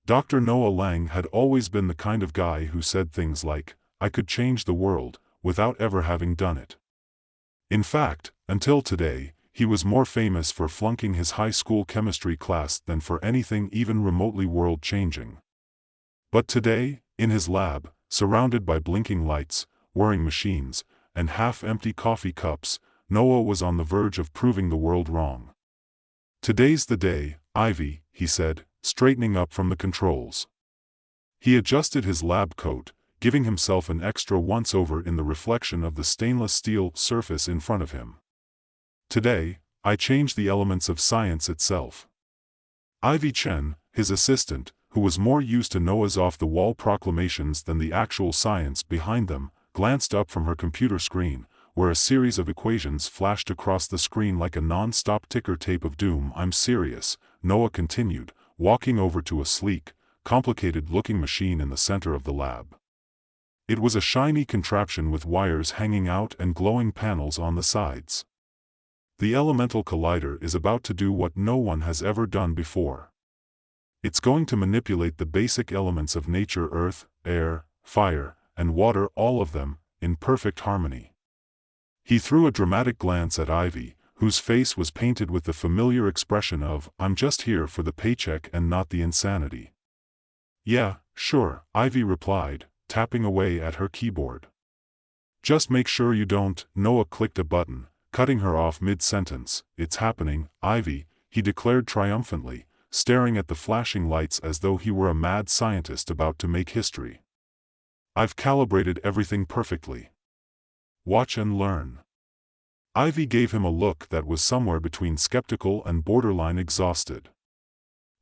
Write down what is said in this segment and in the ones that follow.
Dr. Noah Lang had always been the kind of guy who said things like, "I could change the world," without ever having done it. In fact, until today, he was more famous for flunking his high school chemistry class than for anything even remotely world-changing. But today, in his lab, surrounded by blinking lights, whirring machines, and half-empty coffee cups, Noah was on the verge of proving the world wrong. "Today's the day, Ivy," he said, straightening up from the controls. He adjusted his lab coat, giving himself an extra once-over in the reflection of the stainless steel surface in front of him. "Today, I change the elements of science itself." Ivy Chen, his assistant, who was more used to Noah's off-the-wall proclamations than the actual science behind them, glanced up from her computer screen, where a series of equations flashed across the screen like a non-stop ticker tape of doom. "I'm serious," Noah continued, walking over to a sleek, complicated-looking machine in the center of the lab. It was a shiny contraption with wires hanging out and glowing panels on the sides. "The elemental collider is about to do what no one has ever done before. It's going to manipulate the basic elements of nature: earth, air, fire, and water, all of them, in perfect harmony." He threw a dramatic glance at Ivy, whose face was painted with the familiar expression of, "I'm just here for the paycheck and not the insanity." "Yeah, sure," Ivy replied, tapping away at her keyboard. "Just make sure you don't." Noah clicked a button, cutting her off mid-sentence. "It's happening, Ivy," he declared triumphantly, staring at the flashing lights as though he were a mad scientist about to make history. "I've calibrated everything perfectly. Watch and learn." Ivy gave him a look that was somewhere between skeptical and borderline exhausted.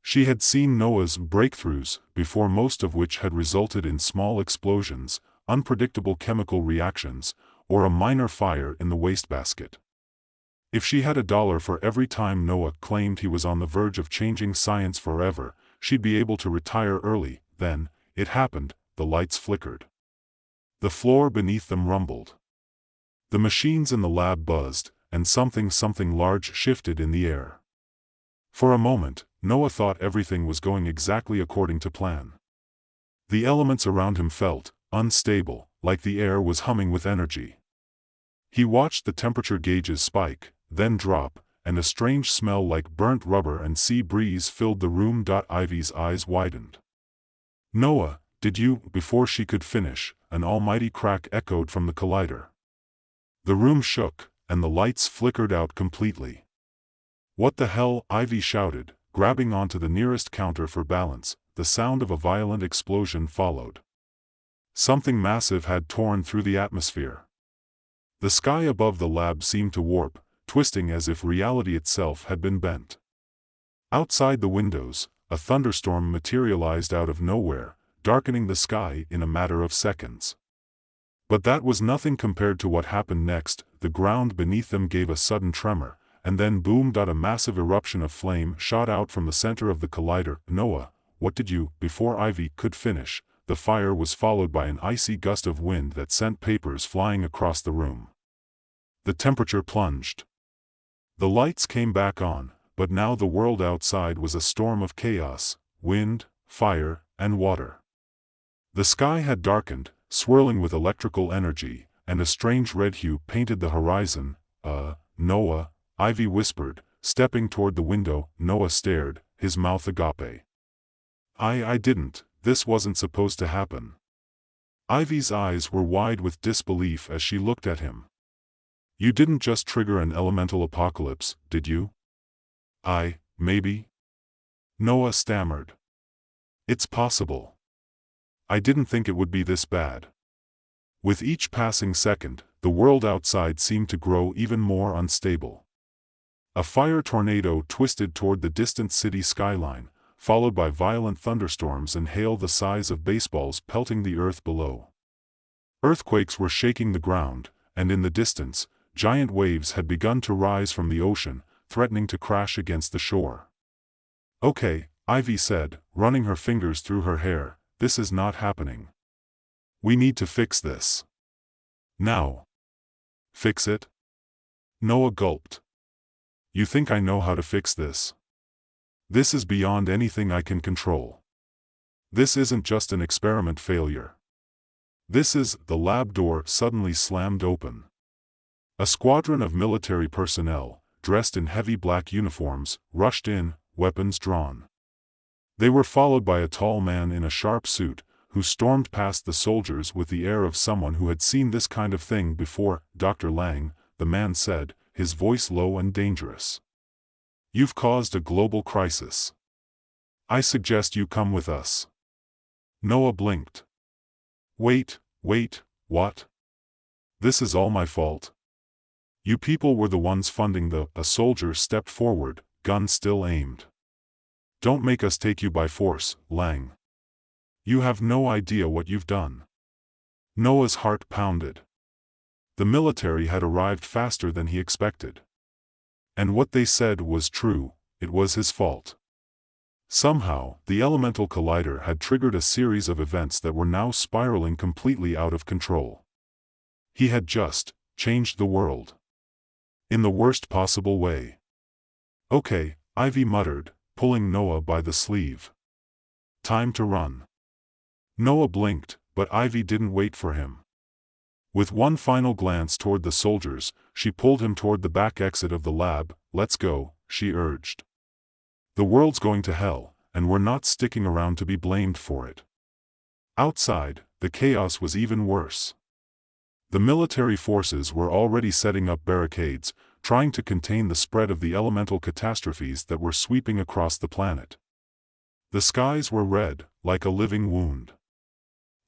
She had seen Noah's breakthroughs before, most of which had resulted in small explosions, unpredictable chemical reactions, or a minor fire in the wastebasket. If she had $1 for every time Noah claimed he was on the verge of changing science forever, she'd be able to retire early. Then, it happened, the lights flickered. The floor beneath them rumbled. The machines in the lab buzzed, and something large shifted in the air. For a moment, Noah thought everything was going exactly according to plan. The elements around him felt unstable, like the air was humming with energy. He watched the temperature gauges spike, then drop, and a strange smell like burnt rubber and sea breeze filled the room. Ivy's eyes widened. "Noah, did you?" Before she could finish, an almighty crack echoed from the collider. The room shook, and the lights flickered out completely. "What the hell?" Ivy shouted, grabbing onto the nearest counter for balance. The sound of a violent explosion followed. Something massive had torn through the atmosphere. The sky above the lab seemed to warp, twisting as if reality itself had been bent. Outside the windows, a thunderstorm materialized out of nowhere, darkening the sky in a matter of seconds. But that was nothing compared to what happened next. The ground beneath them gave a sudden tremor, and then boomed. A massive eruption of flame shot out from the center of the collider. "Noah, what did you?" Before Ivy could finish, the fire was followed by an icy gust of wind that sent papers flying across the room. The temperature plunged. The lights came back on, but now the world outside was a storm of chaos: wind, fire, and water. The sky had darkened, swirling with electrical energy, and a strange red hue painted the horizon. Noah," Ivy whispered, stepping toward the window. Noah stared, his mouth agape. I didn't. This wasn't supposed to happen." Ivy's eyes were wide with disbelief as she looked at him. "You didn't just trigger an elemental apocalypse, did you?" Maybe?" Noah stammered. "It's possible. I didn't think it would be this bad." With each passing second, the world outside seemed to grow even more unstable. A fire tornado twisted toward the distant city skyline, followed by violent thunderstorms and hail the size of baseballs pelting the earth below. Earthquakes were shaking the ground, and in the distance, giant waves had begun to rise from the ocean, threatening to crash against the shore. "Okay," Ivy said, running her fingers through her hair, "this is not happening. We need to fix this. Now." "Fix it?" Noah gulped. "You think I know how to fix this? This is beyond anything I can control." This isn't just an experiment failure. This is, the lab door suddenly slammed open. A squadron of military personnel, dressed in heavy black uniforms, rushed in, weapons drawn. They were followed by a tall man in a sharp suit, who stormed past the soldiers with the air of someone who had seen this kind of thing before. "Dr. Lang," the man said, his voice low and dangerous. "You've caused a global crisis. I suggest you come with us." Noah blinked. Wait, what? This is all my fault? You people were the ones funding the—" A soldier stepped forward, gun still aimed. "Don't make us take you by force, Lang. You have no idea what you've done." Noah's heart pounded. The military had arrived faster than he expected. And what they said was true, it was his fault. Somehow, the elemental collider had triggered a series of events that were now spiraling completely out of control. He had just changed the world. In the worst possible way. "Okay," Ivy muttered, pulling Noah by the sleeve. "Time to run." Noah blinked, but Ivy didn't wait for him. With one final glance toward the soldiers, she pulled him toward the back exit of the lab. "Let's go," she urged. "The world's going to hell, and we're not sticking around to be blamed for it." Outside, the chaos was even worse. The military forces were already setting up barricades, trying to contain the spread of the elemental catastrophes that were sweeping across the planet. The skies were red, like a living wound.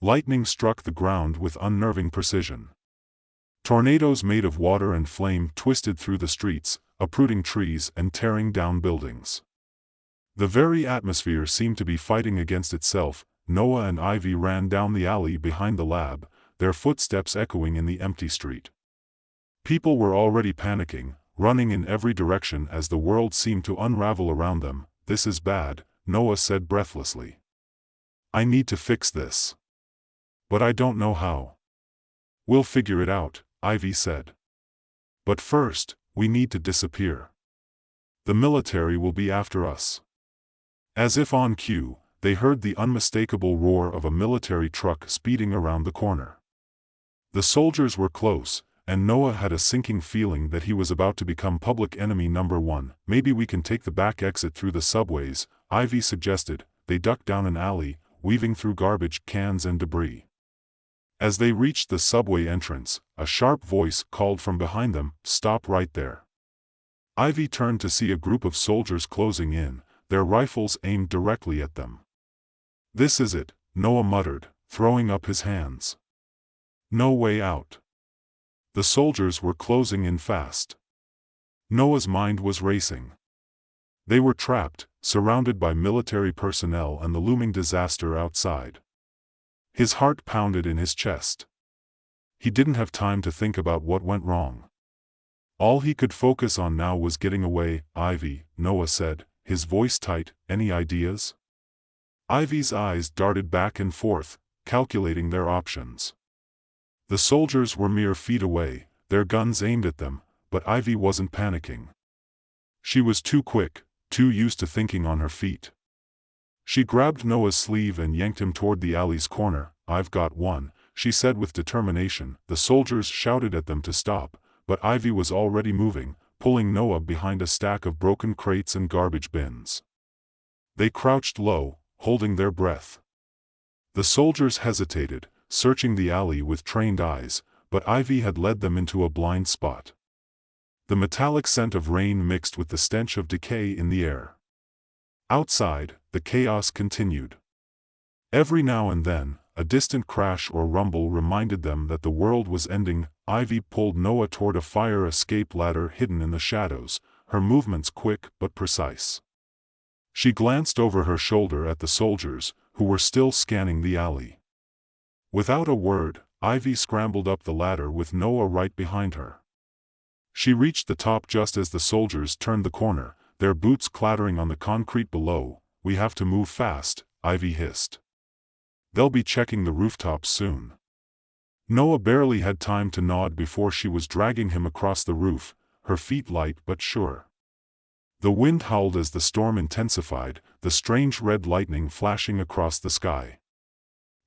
Lightning struck the ground with unnerving precision. Tornadoes made of water and flame twisted through the streets, uprooting trees and tearing down buildings. The very atmosphere seemed to be fighting against itself. Noah and Ivy ran down the alley behind the lab, their footsteps echoing in the empty street. People were already panicking, running in every direction as the world seemed to unravel around them. "This is bad," Noah said breathlessly. "I need to fix this. But I don't know how." "We'll figure it out," Ivy said. "But first, we need to disappear. The military will be after us." As if on cue, they heard the unmistakable roar of a military truck speeding around the corner. The soldiers were close, and Noah had a sinking feeling that he was about to become public enemy number one. "Maybe we can take the back exit through the subways," Ivy suggested. They ducked down an alley, weaving through garbage cans and debris. As they reached the subway entrance, a sharp voice called from behind them, "Stop right there." Ivy turned to see a group of soldiers closing in, their rifles aimed directly at them. "This is it," Noah muttered, throwing up his hands. "No way out." The soldiers were closing in fast. Noah's mind was racing. They were trapped, surrounded by military personnel and the looming disaster outside. His heart pounded in his chest. He didn't have time to think about what went wrong. All he could focus on now was getting away. "Ivy," Noah said, his voice tight, "any ideas?" Ivy's eyes darted back and forth, calculating their options. The soldiers were mere feet away, their guns aimed at them, but Ivy wasn't panicking. She was too quick, too used to thinking on her feet. She grabbed Noah's sleeve and yanked him toward the alley's corner. "I've got one," she said with determination. The soldiers shouted at them to stop, but Ivy was already moving, pulling Noah behind a stack of broken crates and garbage bins. They crouched low, holding their breath. The soldiers hesitated, searching the alley with trained eyes, but Ivy had led them into a blind spot. The metallic scent of rain mixed with the stench of decay in the air. Outside, the chaos continued. Every now and then, a distant crash or rumble reminded them that the world was ending. Ivy pulled Noah toward a fire escape ladder hidden in the shadows, her movements quick but precise. She glanced over her shoulder at the soldiers, who were still scanning the alley. Without a word, Ivy scrambled up the ladder with Noah right behind her. She reached the top just as the soldiers turned the corner, their boots clattering on the concrete below. "We have to move fast," Ivy hissed. "They'll be checking the rooftops soon." Noah barely had time to nod before she was dragging him across the roof, her feet light but sure. The wind howled as the storm intensified, the strange red lightning flashing across the sky.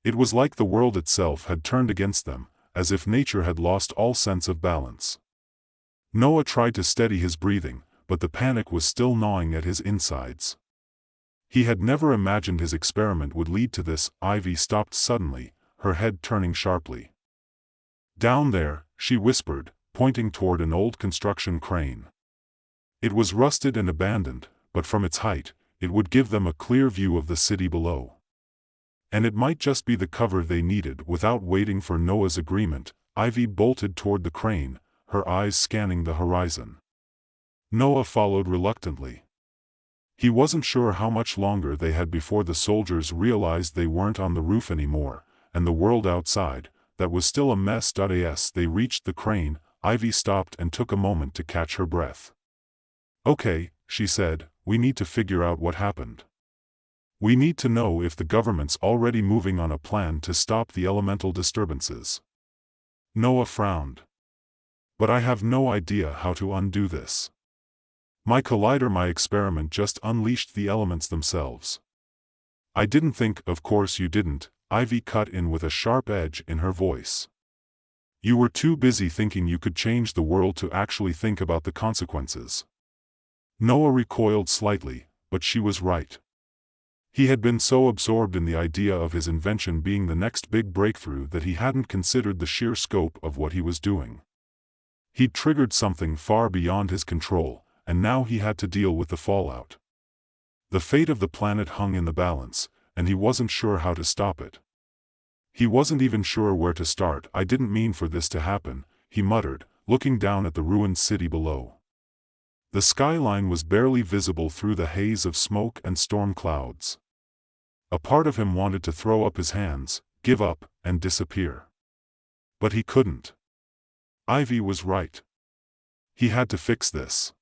It was like the world itself had turned against them, as if nature had lost all sense of balance. Noah tried to steady his breathing, but the panic was still gnawing at his insides. He had never imagined his experiment would lead to this. Ivy stopped suddenly, her head turning sharply. "Down there," she whispered, pointing toward an old construction crane. It was rusted and abandoned, but from its height, it would give them a clear view of the city below. And it might just be the cover they needed. Without waiting for Noah's agreement, Ivy bolted toward the crane, her eyes scanning the horizon. Noah followed reluctantly. He wasn't sure how much longer they had before the soldiers realized they weren't on the roof anymore, and the world outside, that was still a mess. As they reached the crane, Ivy stopped and took a moment to catch her breath. "Okay," she said, "we need to figure out what happened. We need to know if the government's already moving on a plan to stop the elemental disturbances." Noah frowned. "But I have no idea how to undo this. My experiment just unleashed the elements themselves." "I didn't think." "Of course you didn't," Ivy cut in with a sharp edge in her voice. "You were too busy thinking you could change the world to actually think about the consequences." Noah recoiled slightly, but she was right. He had been so absorbed in the idea of his invention being the next big breakthrough that he hadn't considered the sheer scope of what he was doing. He'd triggered something far beyond his control, and now he had to deal with the fallout. The fate of the planet hung in the balance, and he wasn't sure how to stop it. He wasn't even sure where to start. "I didn't mean for this to happen," he muttered, looking down at the ruined city below. The skyline was barely visible through the haze of smoke and storm clouds. A part of him wanted to throw up his hands, give up, and disappear. But he couldn't. Ivy was right. He had to fix this.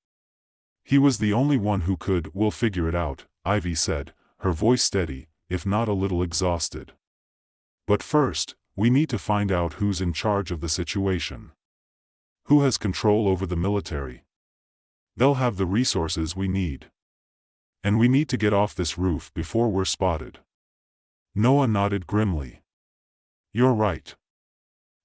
He was the only one who could. "We'll figure it out," Ivy said, her voice steady, if not a little exhausted. "But first, we need to find out who's in charge of the situation. Who has control over the military? They'll have the resources we need. And we need to get off this roof before we're spotted." Noah nodded grimly. "You're right."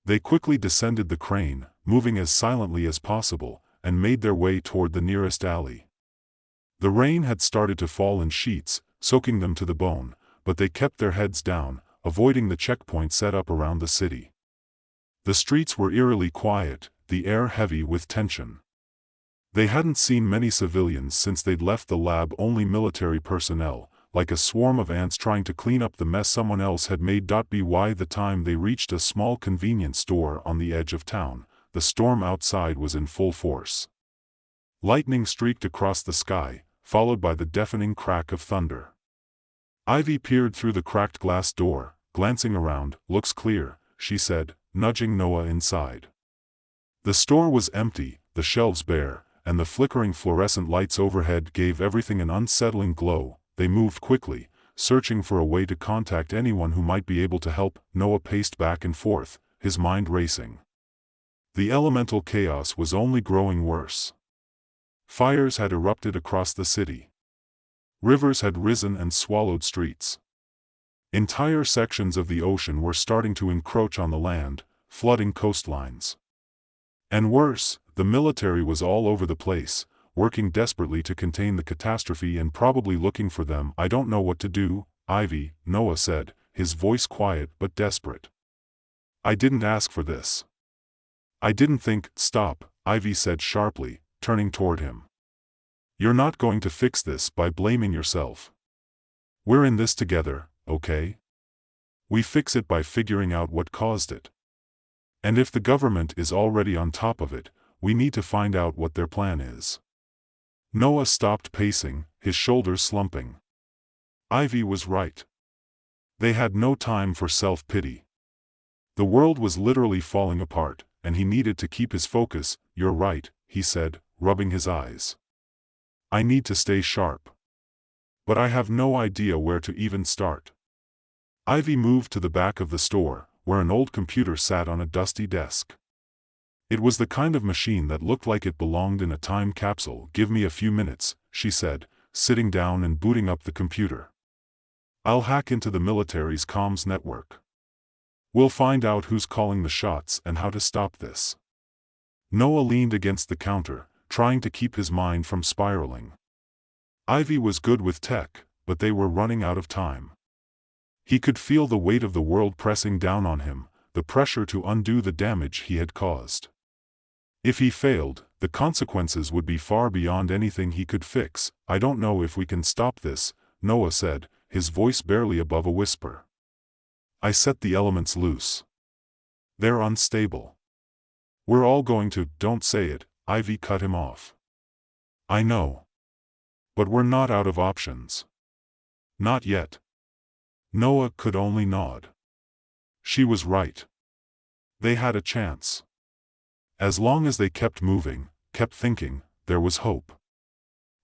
They quickly descended the crane, moving as silently as possible, and made their way toward the nearest alley. The rain had started to fall in sheets, soaking them to the bone, but they kept their heads down, avoiding the checkpoint set up around the city. The streets were eerily quiet, the air heavy with tension. They hadn't seen many civilians since they'd left the lab. Only military personnel, like a swarm of ants trying to clean up the mess someone else had made. By the time they reached a small convenience store on the edge of town, the storm outside was in full force. Lightning streaked across the sky, followed by the deafening crack of thunder. Ivy peered through the cracked glass door, glancing around. "Looks clear," she said, nudging Noah inside. The store was empty, the shelves bare, and the flickering fluorescent lights overhead gave everything an unsettling glow. They moved quickly, searching for a way to contact anyone who might be able to help. Noah paced back and forth, his mind racing. The elemental chaos was only growing worse. Fires had erupted across the city. Rivers had risen and swallowed streets. Entire sections of the ocean were starting to encroach on the land, flooding coastlines. And worse, the military was all over the place, working desperately to contain the catastrophe and probably looking for them. "I don't know what to do, Ivy," Noah said, his voice quiet but desperate. "I didn't ask for this. I didn't think." "Stop," Ivy said sharply, turning toward him. "You're not going to fix this by blaming yourself. We're in this together, okay? We fix it by figuring out what caused it. And if the government is already on top of it, we need to find out what their plan is." Noah stopped pacing, his shoulders slumping. Ivy was right. They had no time for self-pity. The world was literally falling apart, and he needed to keep his focus. "You're right," he said, rubbing his eyes. "I need to stay sharp. But I have no idea where to even start." Ivy moved to the back of the store, where an old computer sat on a dusty desk. It was the kind of machine that looked like it belonged in a time capsule. "Give me a few minutes," she said, sitting down and booting up the computer. "I'll hack into the military's comms network. We'll find out who's calling the shots and how to stop this." Noah leaned against the counter, trying to keep his mind from spiraling. Ivy was good with tech, but they were running out of time. He could feel the weight of the world pressing down on him, the pressure to undo the damage he had caused. If he failed, the consequences would be far beyond anything he could fix. "I don't know if we can stop this," Noah said, his voice barely above a whisper. "I set the elements loose. They're unstable. We're all going to—" "Don't say it," Ivy cut him off. "I know. But we're not out of options. Not yet." Noah could only nod. She was right. They had a chance. As long as they kept moving, kept thinking, there was hope.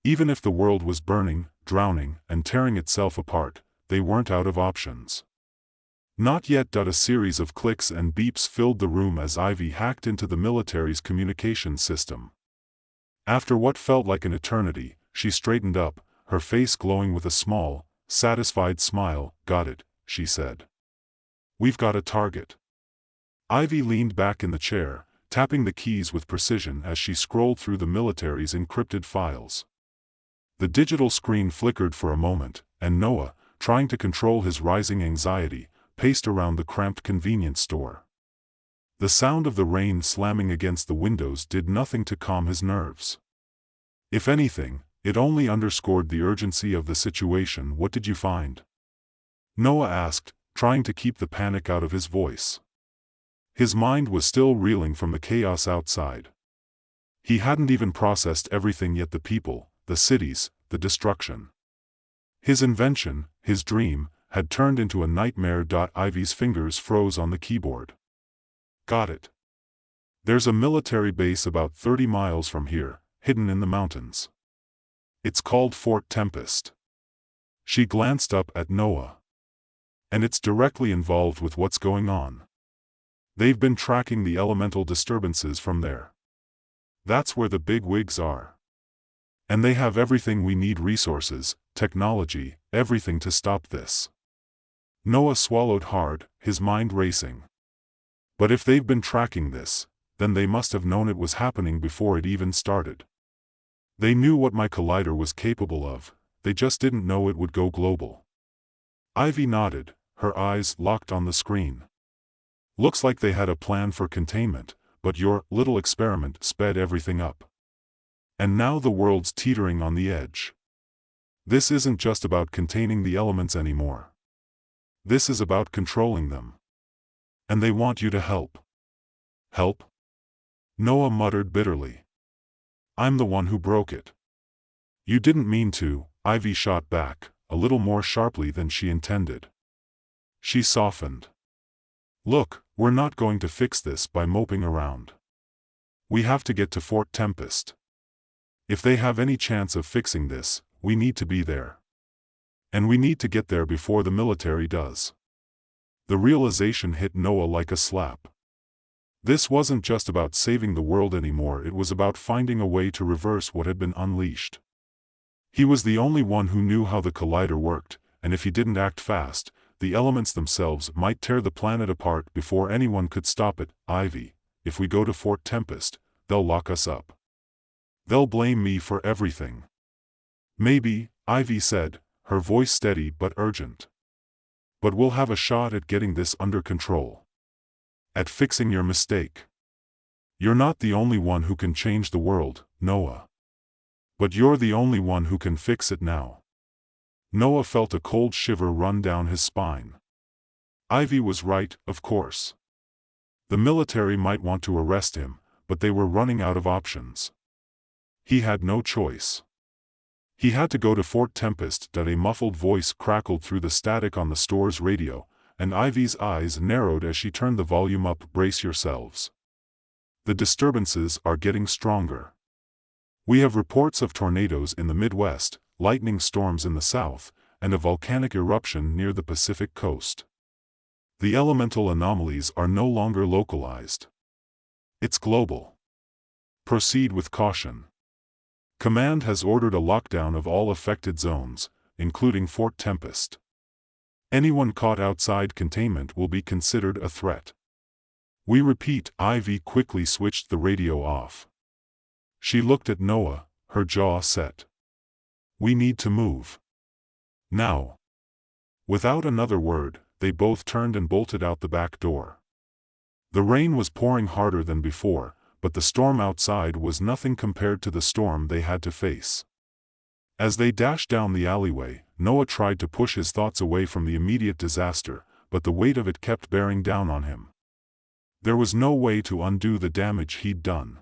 Even if the world was burning, drowning, and tearing itself apart, they weren't out of options. Not yet. A series of clicks and beeps filled the room as Ivy hacked into the military's communications system. After what felt like an eternity, she straightened up, her face glowing with a small, satisfied smile. "Got it," she said. "We've got a target." Ivy leaned back in the chair, tapping the keys with precision as she scrolled through the military's encrypted files. The digital screen flickered for a moment, and Noah, trying to control his rising anxiety, paced around the cramped convenience store. The sound of the rain slamming against the windows did nothing to calm his nerves. If anything, it only underscored the urgency of the situation. "What did you find?" Noah asked, trying to keep the panic out of his voice. His mind was still reeling from the chaos outside. He hadn't even processed everything yet: the people, the cities, the destruction. His invention, his dream, had turned into a nightmare. Ivy's fingers froze on the keyboard. "Got it. There's a military base about 30 miles from here, hidden in the mountains. It's called Fort Tempest." She glanced up at Noah. "And it's directly involved with what's going on. They've been tracking the elemental disturbances from there. That's where the big wigs are. And they have everything we need: resources, technology, everything to stop this." Noah swallowed hard, his mind racing. But if they've been tracking this, then they must have known it was happening before it even started. "They knew what my collider was capable of, they just didn't know it would go global." Ivy nodded, her eyes locked on the screen. "Looks like they had a plan for containment, but your little experiment sped everything up. And now the world's teetering on the edge. This isn't just about containing the elements anymore. This is about controlling them. And they want you to help." "Help?" Noah muttered bitterly. "I'm the one who broke it." "You didn't mean to," Ivy shot back, a little more sharply than she intended. She softened. "Look, we're not going to fix this by moping around. We have to get to Fort Tempest. If they have any chance of fixing this, we need to be there. And we need to get there before the military does." The realization hit Noah like a slap. This wasn't just about saving the world anymore, it was about finding a way to reverse what had been unleashed. He was the only one who knew how the collider worked, and if he didn't act fast, the elements themselves might tear the planet apart before anyone could stop it. "Ivy, if we go to Fort Tempest, they'll lock us up. They'll blame me for everything." "Maybe," Ivy said, her voice steady but urgent. "But we'll have a shot at getting this under control. At fixing your mistake. You're not the only one who can change the world, Noah. But you're the only one who can fix it now." Noah felt a cold shiver run down his spine. Ivy was right, of course. The military might want to arrest him, but they were running out of options. He had no choice. He had to go to Fort Tempest. A muffled voice crackled through the static on the store's radio, and Ivy's eyes narrowed as she turned the volume up. "Brace yourselves. The disturbances are getting stronger. We have reports of tornadoes in the Midwest, lightning storms in the South, and a volcanic eruption near the Pacific coast. The elemental anomalies are no longer localized. It's global. Proceed with caution. Command has ordered a lockdown of all affected zones, including Fort Tempest. Anyone caught outside containment will be considered a threat. We repeat. Ivy quickly switched the radio off. She looked at Noah, her jaw set. We need to move. Now. Without another word, they both turned and bolted out the back door. The rain was pouring harder than before, but the storm outside was nothing compared to the storm they had to face. As they dashed down the alleyway, Noah tried to push his thoughts away from the immediate disaster, but the weight of it kept bearing down on him. There was no way to undo the damage he'd done.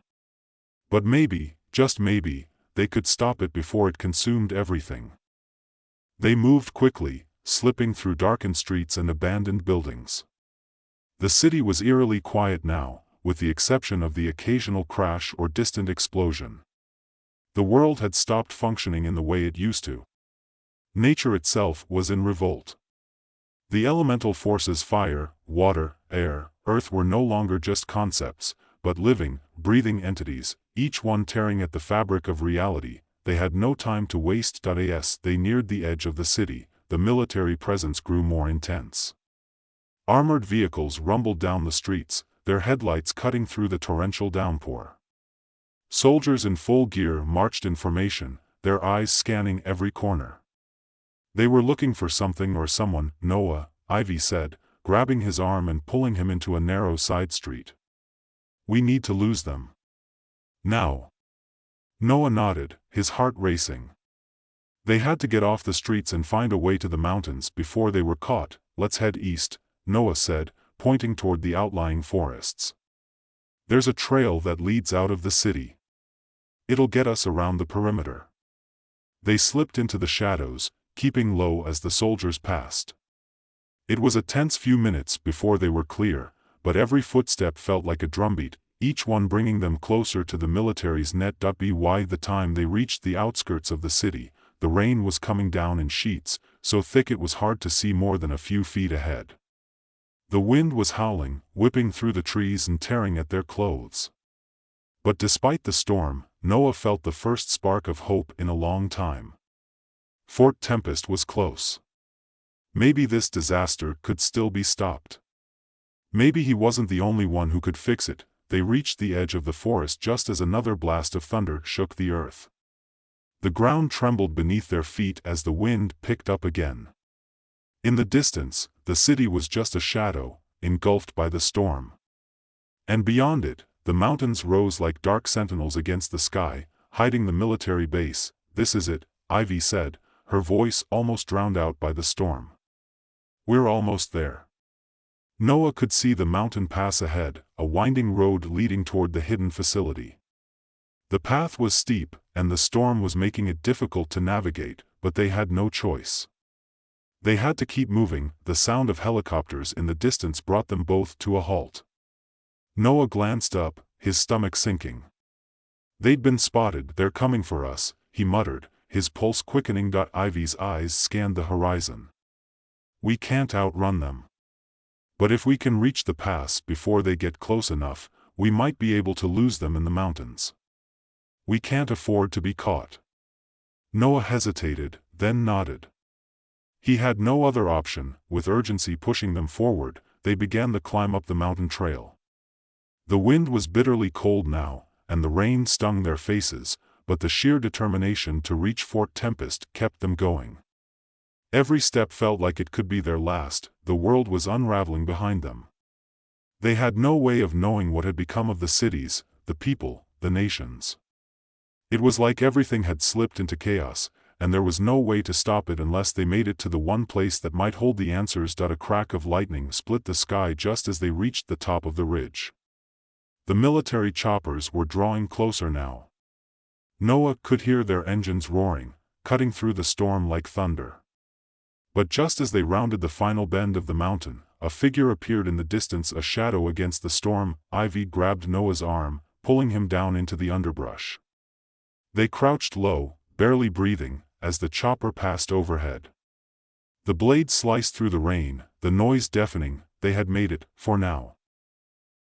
But maybe, just maybe, they could stop it before it consumed everything. They moved quickly, slipping through darkened streets and abandoned buildings. The city was eerily quiet now, with the exception of the occasional crash or distant explosion. The world had stopped functioning in the way it used to. Nature itself was in revolt. The elemental forces fire, water, air, earth were no longer just concepts, but living, breathing entities, each one tearing at the fabric of reality. They had no time to waste. As they neared the edge of the city, the military presence grew more intense. Armored vehicles rumbled down the streets, their headlights cutting through the torrential downpour. Soldiers in full gear marched in formation, their eyes scanning every corner. They were looking for something or someone. Noah, Ivy said, grabbing his arm and pulling him into a narrow side street. We need to lose them. Now. Noah nodded, his heart racing. They had to get off the streets and find a way to the mountains before they were caught. Let's head east, Noah said, pointing toward the outlying forests. There's a trail that leads out of the city. It'll get us around the perimeter. They slipped into the shadows, keeping low as the soldiers passed. It was a tense few minutes before they were clear, but every footstep felt like a drumbeat, each one bringing them closer to the military's net. By the time they reached the outskirts of the city, the rain was coming down in sheets, so thick it was hard to see more than a few feet ahead. The wind was howling, whipping through the trees and tearing at their clothes. But despite the storm, Noah felt the first spark of hope in a long time. Fort Tempest was close. Maybe this disaster could still be stopped. Maybe he wasn't the only one who could fix it. They reached the edge of the forest just as another blast of thunder shook the earth. The ground trembled beneath their feet as the wind picked up again. In the distance, the city was just a shadow, engulfed by the storm. And beyond it, the mountains rose like dark sentinels against the sky, hiding the military base. This is it, Ivy said, her voice almost drowned out by the storm. We're almost there. Noah could see the mountain pass ahead, a winding road leading toward the hidden facility. The path was steep, and the storm was making it difficult to navigate, but they had no choice. They had to keep moving. The sound of helicopters in the distance brought them both to a halt. Noah glanced up, his stomach sinking. They'd been spotted. They're coming for us, he muttered, his pulse quickening. Ivy's eyes scanned the horizon. We can't outrun them. But if we can reach the pass before they get close enough, we might be able to lose them in the mountains. We can't afford to be caught. Noah hesitated, then nodded. He had no other option. With urgency pushing them forward, they began the climb up the mountain trail. The wind was bitterly cold now, and the rain stung their faces, but the sheer determination to reach Fort Tempest kept them going. Every step felt like it could be their last. The world was unraveling behind them. They had no way of knowing what had become of the cities, the people, the nations. It was like everything had slipped into chaos, and there was no way to stop it unless they made it to the one place that might hold the answers. A crack of lightning split the sky just as they reached the top of the ridge. The military choppers were drawing closer now. Noah could hear their engines roaring, cutting through the storm like thunder. But just as they rounded the final bend of the mountain, a figure appeared in the distance, a shadow against the storm. Ivy grabbed Noah's arm, pulling him down into the underbrush. They crouched low, barely breathing, as the chopper passed overhead. The blade sliced through the rain, the noise deafening. They had made it, for now.